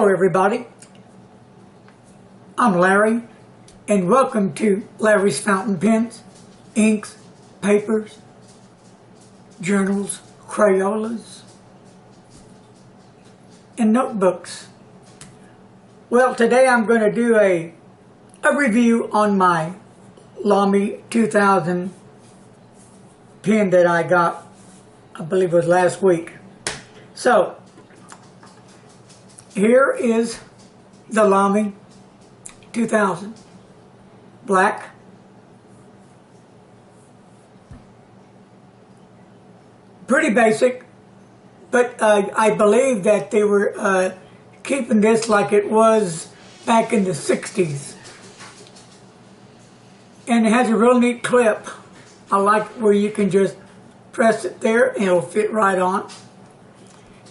Hello everybody, I'm Larry and welcome to Larry's Fountain Pens, inks, papers, journals, Crayolas, and notebooks. Well, today I'm going to do a review on my Lamy 2000 pen that I got, I believe it was last week. So, here is the Lamy 2000, black, pretty basic, but I believe that they were keeping this like it was back in the 60s. And it has a real neat clip. I like where you can just press it there and it'll fit right on.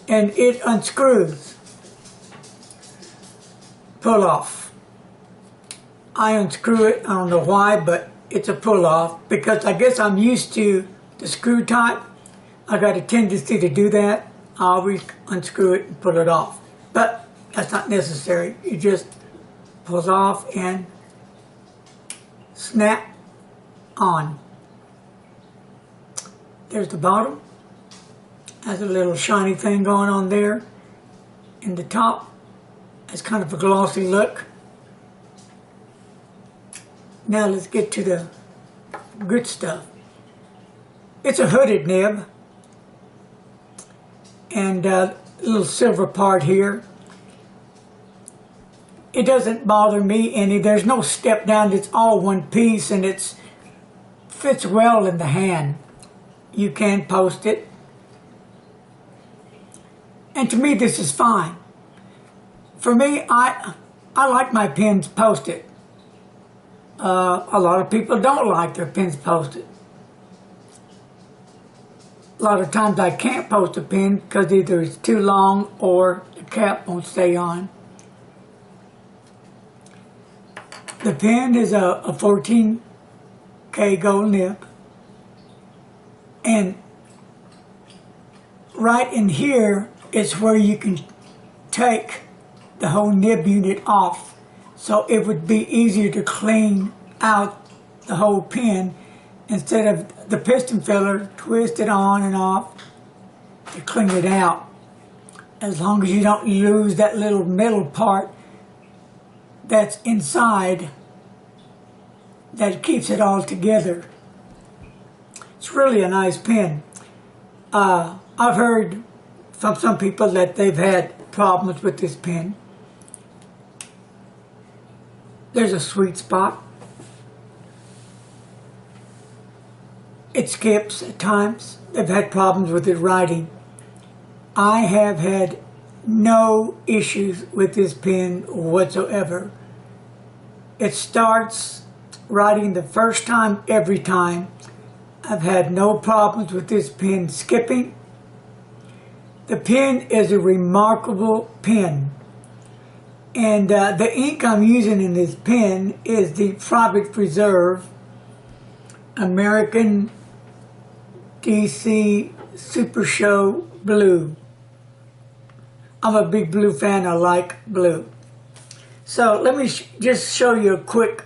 And it unscrews. Pull off. I unscrew it, I don't know why, but it's a pull off because I guess I'm used to the screw type. I got a tendency to do that. I always unscrew it and pull it off. But that's not necessary. It just pulls off and snap on. There's the bottom. Has a little shiny thing going on there. In the top, it's kind of a glossy look. Now let's get to the good stuff. It's a hooded nib. And a little silver part here. It doesn't bother me any. There's no step down. It's all one piece and it fits well in the hand. You can post it. And to me, this is fine. For me, I like my pens posted. A lot of people don't like their pens posted. A lot of times I can't post a pen because either it's too long or the cap won't stay on. The pen is a 14K gold nib. And right in here is where you can take the whole nib unit off. So it would be easier to clean out the whole pen instead of the piston filler, twist it on and off to clean it out. As long as you don't lose that little metal part that's inside that keeps it all together. It's really a nice pen. I've heard from some people that they've had problems with this pen. There's a sweet spot. It skips at times. They've had problems with it writing. I have had no issues with this pen whatsoever. It starts writing the first time, every time. I've had no problems with this pen skipping. The pen is a remarkable pen. And the ink I'm using in this pen is the Private Reserve American DC Super Show Blue. I'm a big blue fan. I like blue. So let me just show you a quick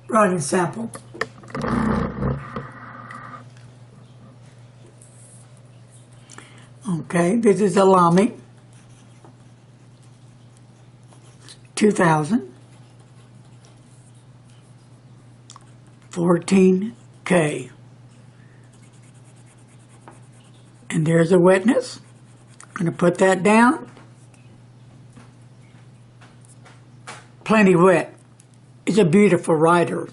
writing sample. Okay, this is a Lamy 2000 14K. And there's a wetness. I'm going to put that down. Plenty wet. It's a beautiful writer.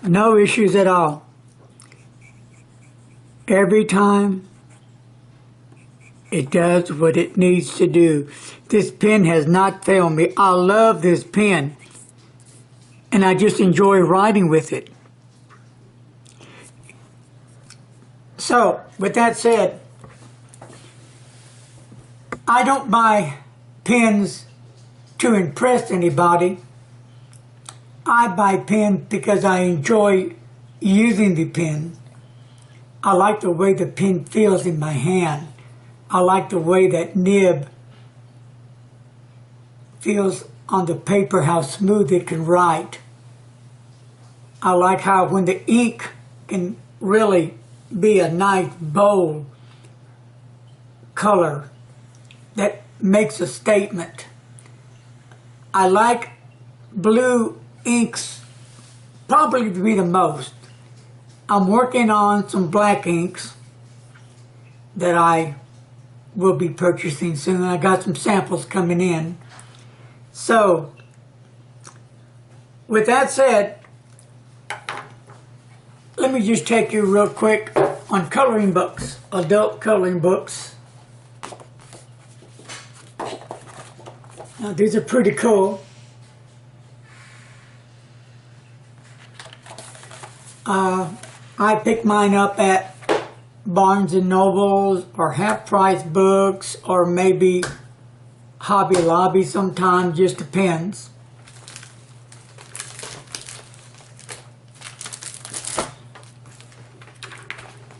No issues at all. Every time it does what it needs to do. This pen has not failed me. I love this pen. and I just enjoy writing with it. So, with that said, I don't buy pens to impress anybody. I buy pens because I enjoy using the pen. I like the way the pen feels in my hand. I like the way that nib feels on the paper, how smooth it can write. I like how when the ink can really be a nice bold color that makes a statement. I like blue inks probably to be the most. I'm working on some black inks that I will be purchasing soon. I got some samples coming in. So, with that said, let me just take you real quick on coloring books, adult coloring books. Now, these are pretty cool. I pick mine up at Barnes & Nobles or half-price books or maybe Hobby Lobby sometimes, just depends.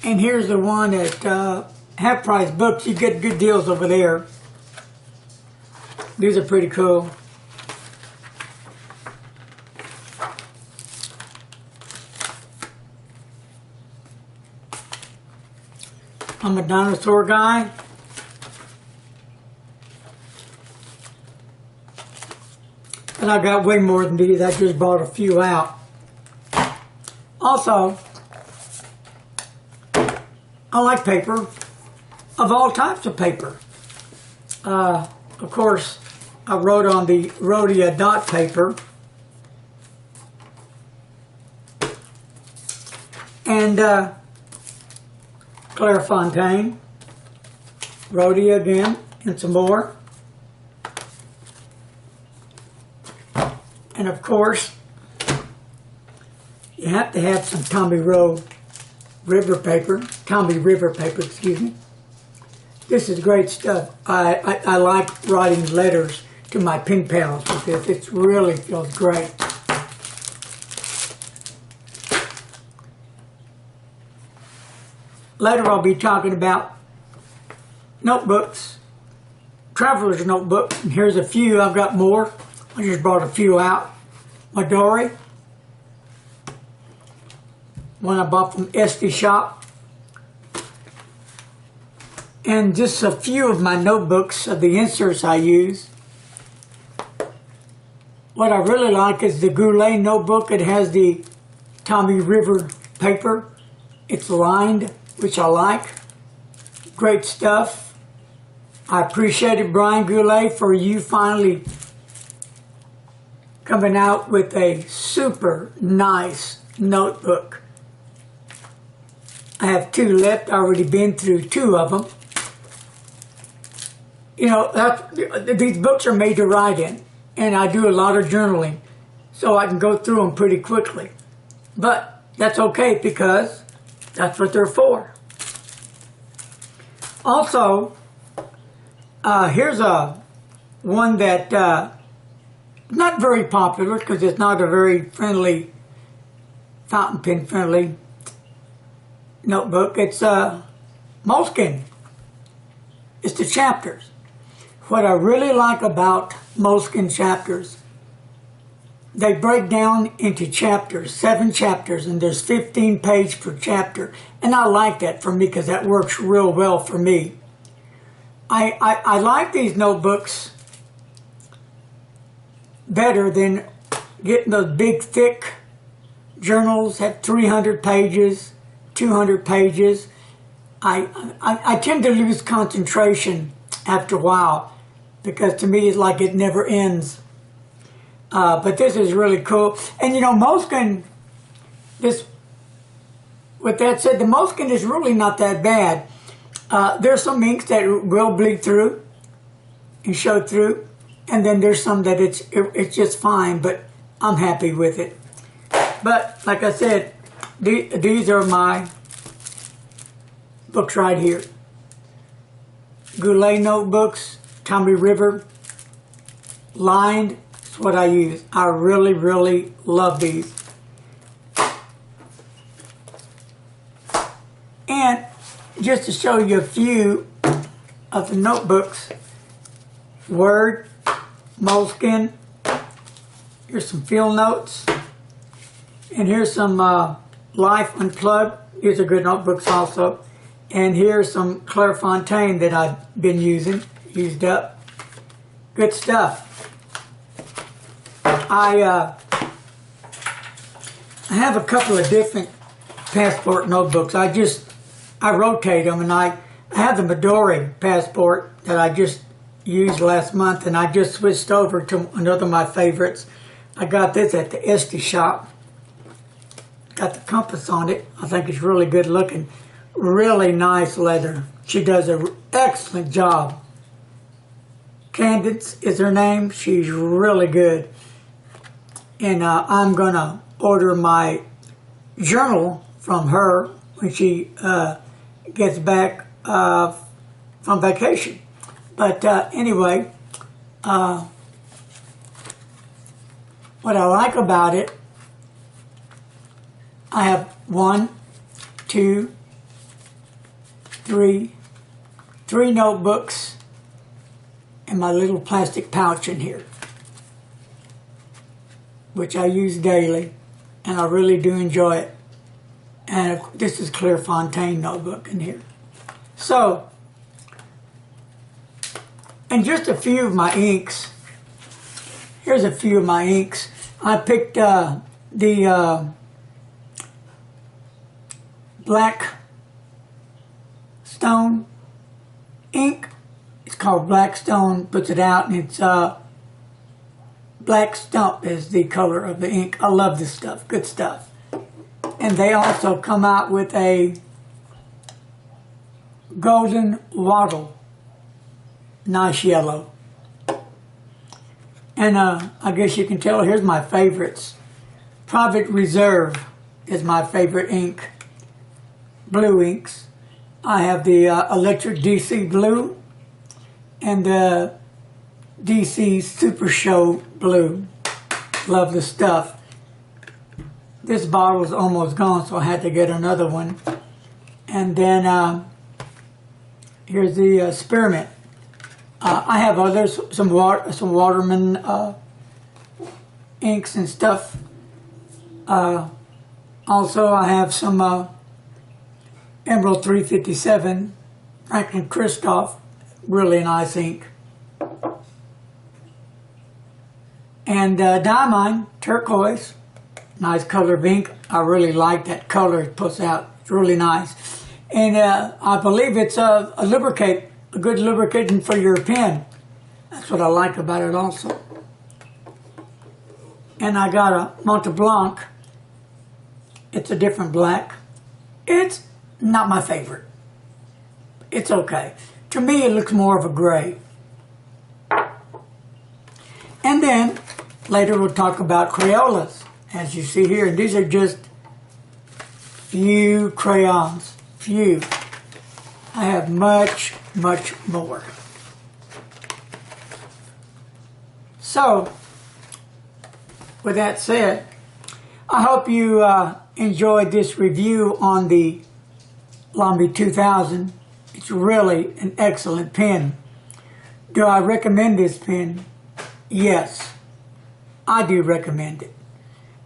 And here's the one at half-price books. You get good deals over there. These are pretty cool. I'm a dinosaur guy. And I got way more than these. I just bought a few out. Also, I like paper, of all types of paper. Of course, I wrote on the Rhodia dot paper. And Clairefontaine, Rhodia again, and some more. And of course, you have to have some Tommy River paper, excuse me. This is great stuff. I like writing letters to my pen pals with this. It really feels great. Later I'll be talking about notebooks, traveler's notebooks, and here's a few. I've got more. I just brought a few out. My Dory, one I bought from Esty Shop, and just a few of my notebooks of the inserts I use. What I really like is the Goulet notebook. It has the Tommy River paper. It's lined, which I like. Great stuff. I appreciated Brian Goulet for you finally coming out with a super nice notebook. I have two left. I've already been through two of them. You know, these books are made to write in, and I do a lot of journaling, so I can go through them pretty quickly. But that's okay because that's what they're for. Also, here's one that not very popular because it's not a very friendly, fountain pen friendly notebook. It's Moleskine. It's the chapters. What I really like about Moleskine chapters, they break down into chapters, 7 chapters, and there's 15 pages per chapter. And I like that for me because that works real well for me. I like these notebooks better than getting those big, thick journals, have 300 pages, 200 pages. I tend to lose concentration after a while because to me it's like it never ends. But this is really cool. And you know, Moleskine, with that said, the Moleskine is really not that bad. There's some inks that will bleed through and show through, and then there's some that it's just fine, but I'm happy with it. But like I said, these are my books right here. Goulet notebooks, Tommy River, lined. That's what I use. I really, really love these. And just to show you a few of the notebooks, Word, Moleskin. Here's some field notes. And here's some Life Unplugged. These are good notebooks also. And here's some Clairefontaine that I've been used up. Good stuff. I have a couple of different passport notebooks. I rotate them, and I have the Midori passport that I just used last month, and I just switched over to another of my favorites. I got this at the Esty shop. Got the compass on it. I think it's really good looking. Really nice leather. She does an excellent job. Candace is her name. She's really good. And I'm going to order my journal from her when she gets back from vacation. But anyway, what I like about it, I have 1, 2, 3 notebooks and my little plastic pouch in here, which I use daily, and I really do enjoy it. And this is Clairefontaine notebook in here. So, and just a few of my inks. Here's a few of my inks. I picked the Blackstone ink. It's called Blackstone, puts it out, and it's Black Stump is the color of the ink. I love this stuff, good stuff. And they also come out with a golden wattle, nice yellow. And I guess you can tell, here's my favorites. Private Reserve is my favorite ink. Blue inks. I have the Electric DC Blue and the DC Super Show Blue. Love the stuff. This bottle is almost gone, so I had to get another one. And then here's the Spearmint. I have others, some Waterman inks and stuff. Also, I have some Emerald 357, franklin-christoph, really nice ink. And Diamine, turquoise, nice color of ink. I really like that color it puts out. It's really nice. And I believe it's a good lubricating for your pen. That's what I like about it also. And I got a Montblanc. It's a different black. It's not my favorite. It's okay. To me, it looks more of a gray. And then, later we'll talk about Crayolas, as you see here. These are just few crayons. Few. I have much, much more. So, with that said, I hope you enjoyed this review on the Lamy 2000. It's really an excellent pen. Do I recommend this pen? Yes, I do recommend it.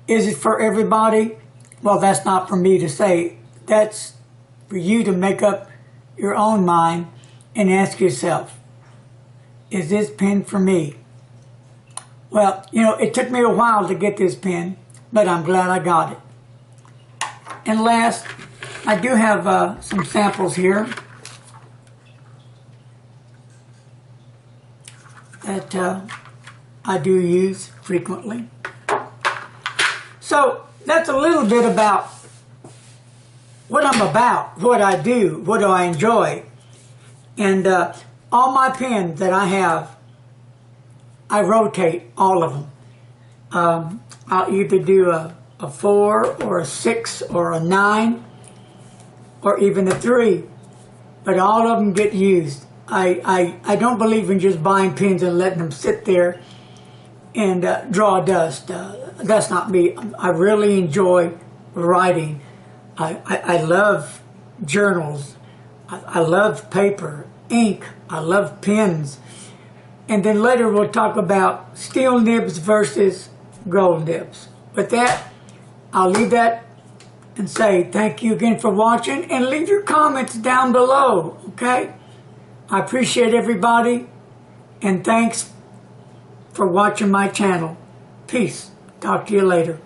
Is it for everybody? Well, that's not for me to say. That's for you to make up your own mind and ask yourself, is this pen for me? Well, you know, it took me a while to get this pen, but I'm glad I got it. And last, I do have some samples here that I do use frequently. So that's a little bit about what I'm about, what I do, what do I enjoy. And all my pens that I have, I rotate all of them. I'll either do a 4 or a 6 or a 9 or even a 3. but all of them get used. I don't believe in just buying pens and letting them sit there and draw dust. That's not me. I really enjoy writing. I love journals. I love paper, ink. I love pens. And then later we'll talk about steel nibs versus gold nibs. With that, I'll leave that and say thank you again for watching, and leave your comments down below, okay? I appreciate everybody, and thanks for watching my channel. Peace. Talk to you later.